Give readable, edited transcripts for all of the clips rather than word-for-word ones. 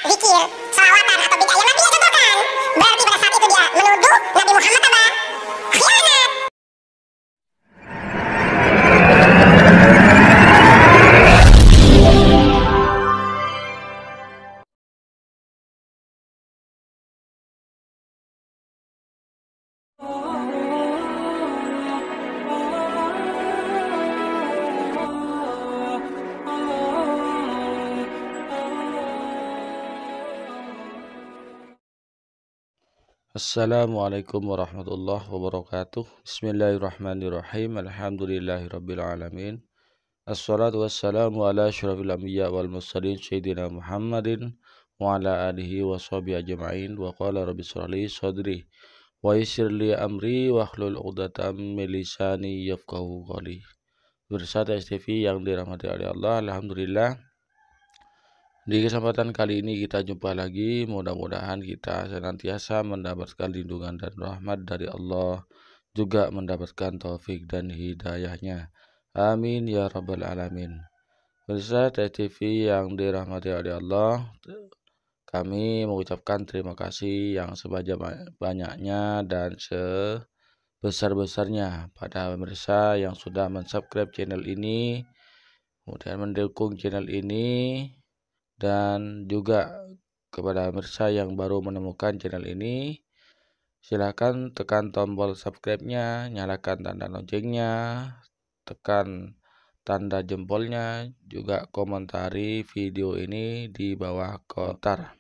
zikir, selawatan atau bid'ah yang Nabi contohkan, berarti pada saat itu dia menuduh Nabi Muhammad apa? Khianat. Assalamualaikum warahmatullahi wabarakatuh. Bismillahirrahmanirrahim. Alhamdulillahirabbil alamin. Assalatu wassalamu ala asyrafil anbiya wal mursalin sayyidina Muhammadin wa ala alihi wa sahbihi ajma'in. Wa qala rabbi shrah li sadri wa yassir li amri wa hlul 'uqdatam min lisani yafqahu qawli. Pemirsa STV yang dirahmati oleh Allah, alhamdulillah. Di kesempatan kali ini kita jumpa lagi, mudah-mudahan kita senantiasa mendapatkan lindungan dan rahmat dari Allah, juga mendapatkan taufik dan hidayahnya. Amin ya rabbal alamin. Pemirsa TV yang dirahmati oleh Allah, kami mengucapkan terima kasih yang sebanyak-banyaknya dan sebesar-besarnya pada pemirsa yang sudah mensubscribe channel ini, kemudian mendukung channel ini, dan juga kepada pemirsa yang baru menemukan channel ini, silakan tekan tombol subscribe-nya, nyalakan tanda loncengnya, tekan tanda jempolnya, juga komentari video ini di bawah komentar.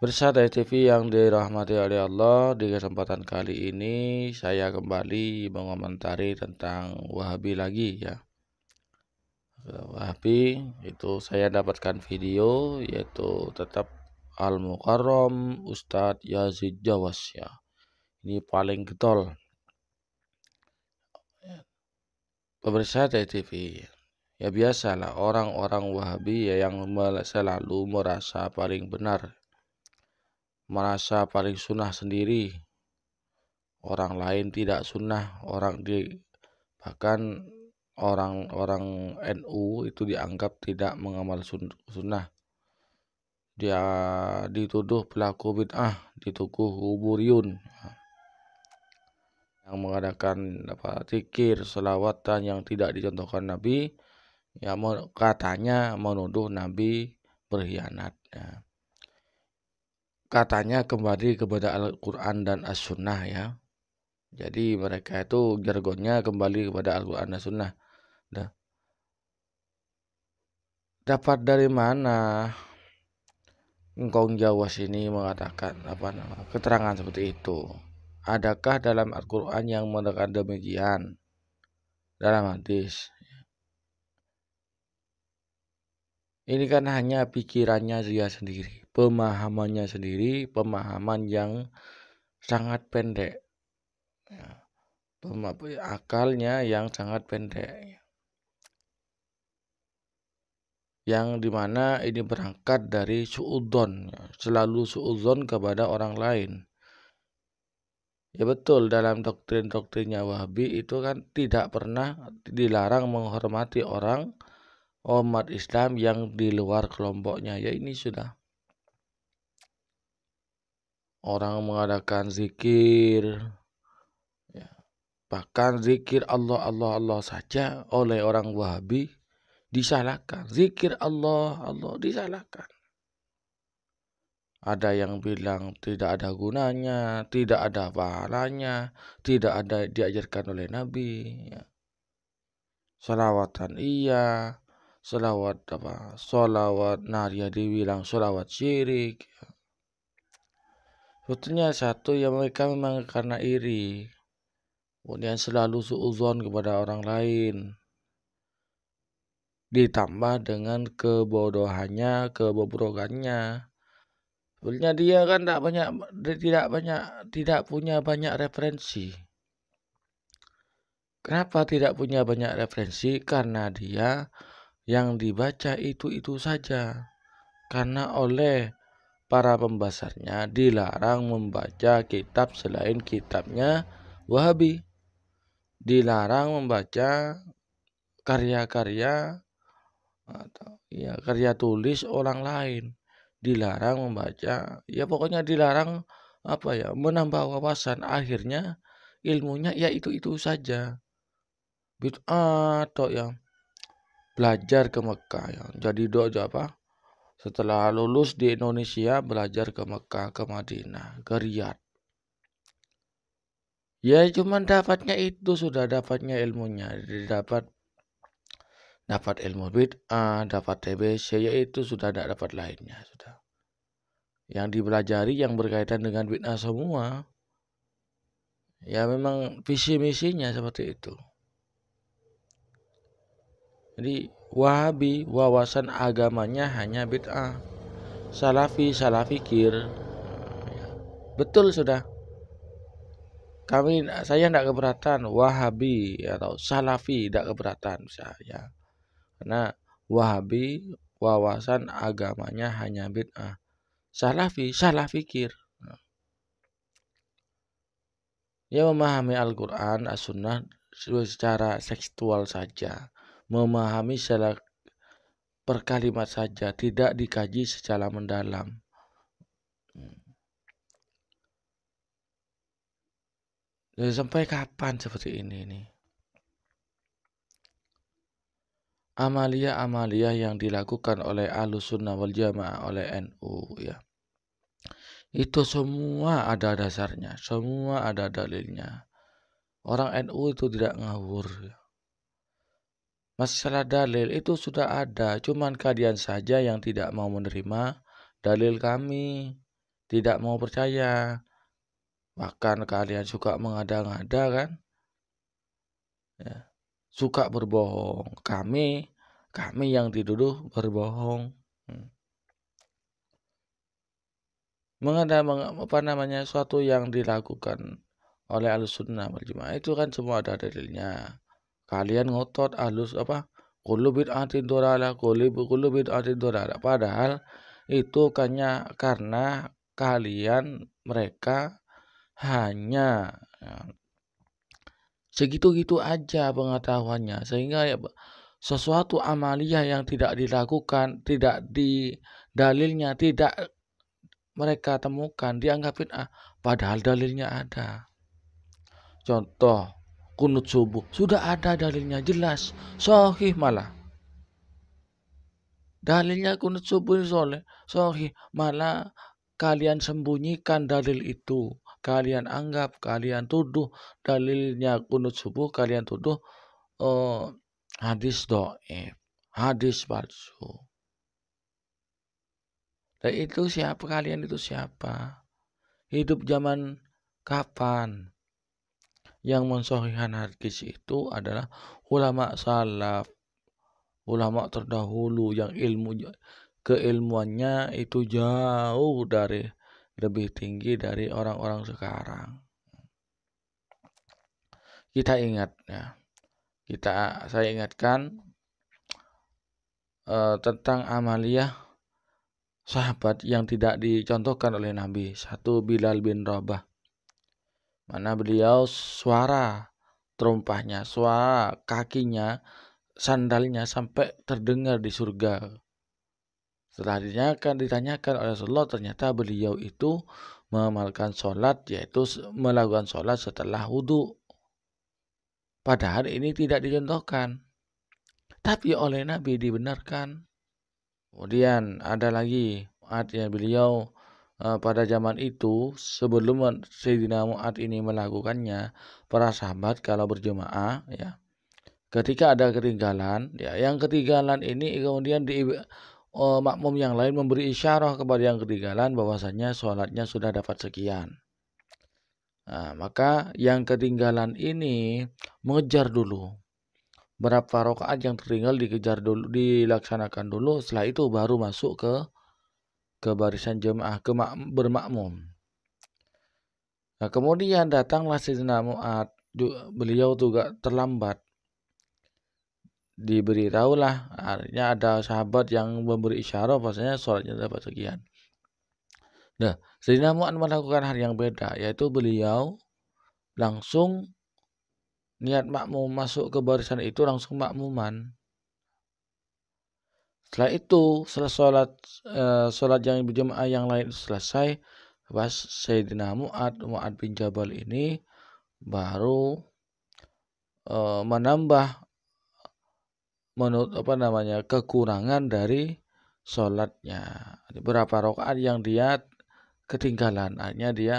Pemirsa TV yang dirahmati oleh Allah, di kesempatan kali ini saya kembali mengomentari tentang Wahabi lagi ya. Wahabi itu saya dapatkan video yaitu tetap Al-Mukarram Ustadz Yazid Jawas ya. Ini paling getol. Pemirsa TV, ya biasalah orang-orang Wahabi ya yang selalu merasa paling benar, merasa paling sunnah sendiri. Orang lain tidak sunnah, bahkan orang-orang NU itu dianggap tidak mengamal sunnah. Dia dituduh pelaku bid'ah, dituduh kuburiyun yang mengadakan zikir, selawatan yang tidak dicontohkan Nabi, ya katanya menuduh Nabi berkhianat ya. Katanya kembali kepada Al-Quran dan As-Sunnah ya. Jadi mereka itu jargonnya kembali kepada Al-Quran dan Sunnah. Dapat dari mana Engkong Jawas ini mengatakan keterangan seperti itu? Adakah dalam Al-Quran yang menekan demikian? Dalam hadis. Ini kan hanya pikirannya dia sendiri, pemahamannya sendiri, pemahaman yang sangat pendek. Akalnya yang sangat pendek. Yang dimana ini berangkat dari suudzon, selalu suudzon kepada orang lain. Ya betul, dalam doktrin-doktrinnya Wahabi itu kan tidak pernah dilarang menghormati orang umat Islam yang di luar kelompoknya. Ya ini sudah. Orang mengadakan zikir, ya, bahkan zikir Allah Allah Allah saja oleh orang Wahabi disalahkan. Zikir Allah Allah disalahkan. Ada yang bilang tidak ada gunanya, tidak ada pahalanya, tidak ada diajarkan oleh Nabi ya. Salawatan iya, salawat Naria dibilang salawat syirik ya. Sebetulnya satu yang mereka memang karena iri, kemudian selalu suudzon kepada orang lain, ditambah dengan kebodohannya, kebobrokannya. Sebenarnya dia kan tidak punya banyak referensi. Kenapa tidak punya banyak referensi? Karena dia yang dibaca itu saja. Karena oleh para pembesarnya dilarang membaca kitab selain kitabnya Wahabi. Dilarang membaca karya-karya atau ya karya tulis orang lain. dilarang membaca, ya pokoknya dilarang menambah wawasan. Akhirnya ilmunya ya itu saja. Bid'ah atau yang belajar ke Mekah ya. Jadi setelah lulus di Indonesia belajar ke Mekah, ke Madinah, ke Riyadh. Ya cuman dapatnya itu, sudah dapatnya ilmunya. Jadi dapat ilmu bid'ah, dapat TBC, yaitu sudah tidak dapat lainnya sudah. Yang dipelajari yang berkaitan dengan bid'ah semua. Ya memang visi misinya seperti itu. Jadi Wahabi wawasan agamanya hanya bid'ah. Salafi salah fikir. Betul sudah. Saya tidak keberatan Wahabi atau Salafi, tidak keberatan saya. Karena Wahabi wawasan agamanya hanya bid'ah. Salafi salah fikir. Ya memahami Al-Quran, As-Sunnah secara tekstual saja. Memahami secara per kalimat saja, tidak dikaji secara mendalam. Jadi sampai kapan seperti ini nih? Amalia-amalia yang dilakukan oleh Ahlussunnah wal Jamaah, oleh NU ya. Itu semua ada dasarnya, semua ada dalilnya. Orang NU itu tidak ngawur. Masalah dalil itu sudah ada, cuman kalian saja yang tidak mau menerima dalil kami, tidak mau percaya. Bahkan kalian suka mengada-ngada kan? Ya. Suka berbohong. Kami yang dituduh berbohong. Suatu yang dilakukan oleh Ahlussunnah wal Jamaah itu kan semua ada dalilnya. Kalian ngotot kullu bid'atin dhalalah, kullu bid'atin dhalalah. Padahal itu karena mereka hanya segitu-gitu aja pengetahuannya, sehingga sesuatu amalia yang tidak dilakukan, tidak di dalilnya tidak mereka temukan, dianggap bid'ah, padahal dalilnya ada. Contoh kunut subuh, sudah ada dalilnya jelas, sahih malah. Dalilnya kunut subuh sahih, malah kalian sembunyikan dalil itu. Kalian anggap, kalian tuduh dalilnya kunut subuh, kalian tuduh hadis dhaif, hadis palsu. Dan itu siapa? Kalian itu siapa? Hidup zaman kapan? Yang mensahihkan hadis itu adalah ulama salaf, ulama terdahulu yang keilmuannya itu jauh lebih tinggi dari orang-orang sekarang. Kita ingat ya. Saya ingatkan tentang amalia sahabat yang tidak dicontohkan oleh Nabi. Satu, Bilal bin Rabah. Mana beliau suara terumpahnya, suara kakinya, sandalnya sampai terdengar di surga. Setelah ditanyakan oleh Rasulullah, ternyata beliau itu mengamalkan sholat, yaitu melakukan sholat setelah wudhu. Padahal ini tidak dicontohkan, tapi oleh Nabi dibenarkan. Kemudian ada lagi Mu'adz beliau pada zaman itu, sebelum Sayyidina Mu'adz ini melakukannya, para sahabat kalau berjemaah ya, ketika ada ketinggalan ya, yang ketinggalan ini kemudian makmum yang lain memberi isyarah kepada yang ketinggalan bahwasanya sholatnya sudah dapat sekian. Nah, maka yang ketinggalan ini mengejar dulu berapa rakaat yang tertinggal, dikejar dulu, dilaksanakan dulu. Setelah itu baru masuk ke barisan jemaah, bermakmum. Nah, kemudian datanglah Sayyidina Mu'adz, beliau juga terlambat. Diberitahulah, artinya ada sahabat yang memberi isyarat bahwasanya sholatnya dapat sekian. Nah, Sayyidina Mu'adz melakukan hal yang beda, yaitu beliau langsung niat makmum, masuk ke barisan itu langsung makmuman. Setelah itu, setelah sholat yang berjamaah yang lain selesai, pas Sayyidina Mu'ad bin Jabal ini baru menambah kekurangan dari sholatnya. Berapa rakaat yang dia ketinggalan, akhirnya dia.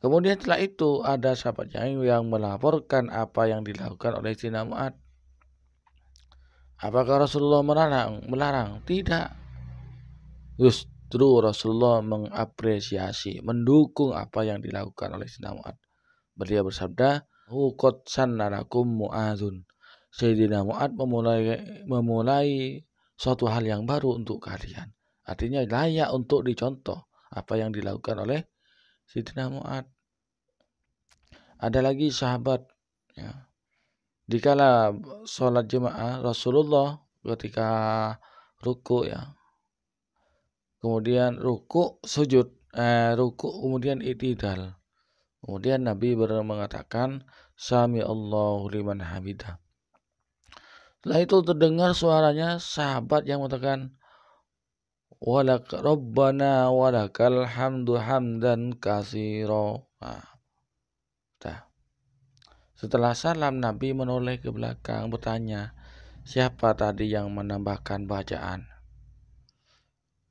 Kemudian setelah itu ada sahabat yang melaporkan apa yang dilakukan oleh Sayyidina Mu'ad. Apakah Rasulullah melarang? Tidak. Justru Rasulullah mengapresiasi, mendukung apa yang dilakukan oleh Sayyidina Mu'ad. Beliau bersabda, qad sannalakum Mu'adzun. Sayyidina Mu'ad memulai suatu hal yang baru untuk kalian. Artinya layak untuk dicontoh apa yang dilakukan oleh Sayyidina Mu'ad. Ada lagi sahabat, ya, dikala sholat jemaah Rasulullah ketika ruku, ya, kemudian ruku sujud, ruku kemudian i'tidal. Kemudian Nabi mengatakan Sami Allahu liman hamidah. Setelah itu terdengar suaranya sahabat yang mengatakan Rabbana walakal hamdu hamdan katsira. Setelah salam, Nabi menoleh ke belakang bertanya, siapa tadi yang menambahkan bacaan?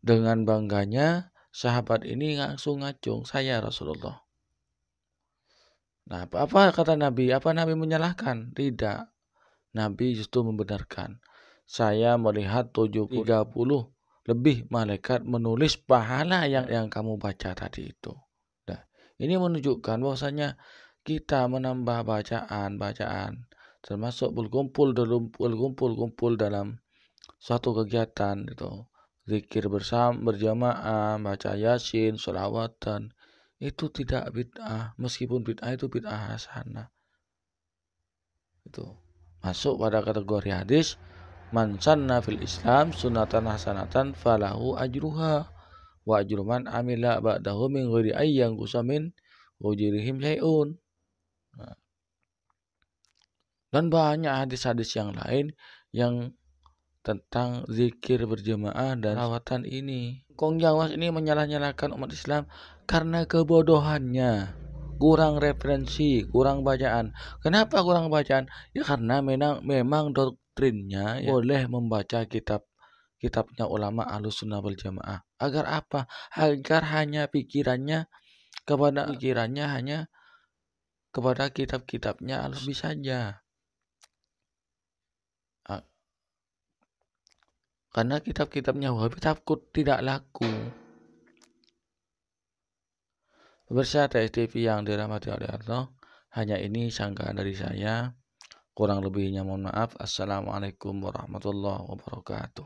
Dengan bangganya sahabat ini langsung ngacung, saya Rasulullah. Nah, apa kata Nabi? Apa Nabi menyalahkan? Tidak. Nabi justru membenarkan. Saya melihat 30 lebih malaikat menulis pahala yang kamu baca tadi itu. Nah, ini menunjukkan bahwasanya kita menambah bacaan, termasuk berkumpul dalam suatu kegiatan itu, zikir bersama berjamaah, baca yasin, sholawatan, itu tidak bid'ah, meskipun bid'ah itu bid'ah hasanah. Itu masuk pada kategori hadis man sanna fil Islam sunatan hasanatan falahu ajruha wa ajru man amila ba'dahu min ghairi ayyan qusamin ujrihim syai'un. Dan banyak hadis-hadis yang lain yang tentang zikir berjamaah dan rawatan ini. Kong Jawas ini menyalah-nyalahkan umat Islam karena kebodohannya, kurang referensi, kurang bacaan. Kenapa kurang bacaan? Ya karena memang doktrinnya ya, boleh membaca kitabnya ulama Ahlussunnah wal Jamaah. Agar apa? Agar hanya pikirannya hanya kepada kitab-kitabnya Ahlussunnah saja. Karena kitab-kitabnya Wahabi takut tidak laku. Pemirsa TSTV yang dirahmati oleh Allah, hanya ini sangkaan dari saya. Kurang lebihnya mohon maaf. Assalamualaikum warahmatullahi wabarakatuh.